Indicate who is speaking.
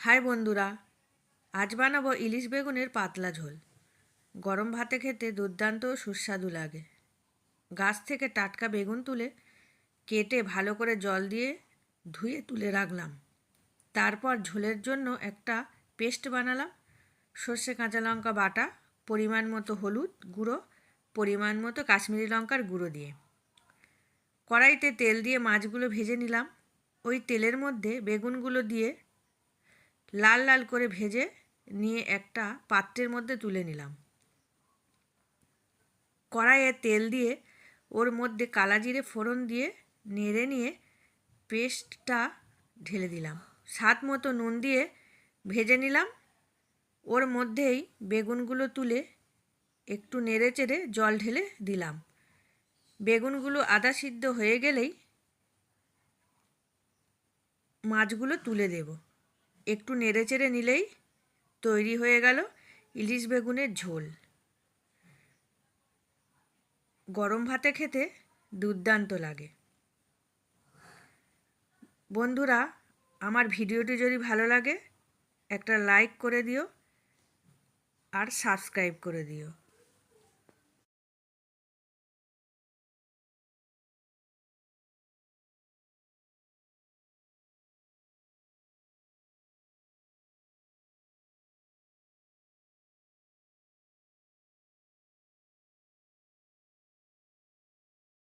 Speaker 1: High বন্ধুরা, আজ বানাবো ইলিশ বেগুনের পাতলা ঝোল। গরম ভাতে খেতে দুর্দান্ত ও সুস্বাদু লাগে। গাছ থেকে টাটকা বেগুন তুলে কেটে ভালো করে জল দিয়ে ধুয়ে তুলে রাখলাম। তারপর ঝোলের জন্য একটা পেস্ট বানালাম। সর্ষে কাঁচা লঙ্কা বাটা, পরিমাণ মতো হলুদ গুঁড়ো, পরিমাণ মতো কাশ্মীরি লঙ্কার গুঁড়ো দিয়ে কড়াইতে তেল দিয়ে মাছগুলো ভেজে নিলাম। ওই তেলের মধ্যে বেগুনগুলো দিয়ে লাল লাল করে ভেজে নিয়ে একটা পাত্রের মধ্যে তুলে নিলাম। কড়াইয়ে তেল দিয়ে ওর মধ্যে কালা জিরে ফোড়ন দিয়ে নেড়ে নিয়ে পেস্টটা ঢেলে দিলাম। স্বাদ মতো নুন দিয়ে ভেজে নিলাম। ওর মধ্যেই বেগুনগুলো তুলে একটু নেড়ে চেড়ে জল ঢেলে দিলাম। বেগুনগুলো আধা সিদ্ধ হয়ে গেলেই মাছগুলো তুলে দেব। একটু নেড়ে চেড়ে নিলেই তৈরি হয়ে গেল ইলিশ বেগুনের ঝোল। গরম ভাতে খেতে দুর্দান্ত লাগে। বন্ধুরা, আমার ভিডিওটি যদি ভালো লাগে একটা লাইক করে দিও আর সাবস্ক্রাইব করে দিও।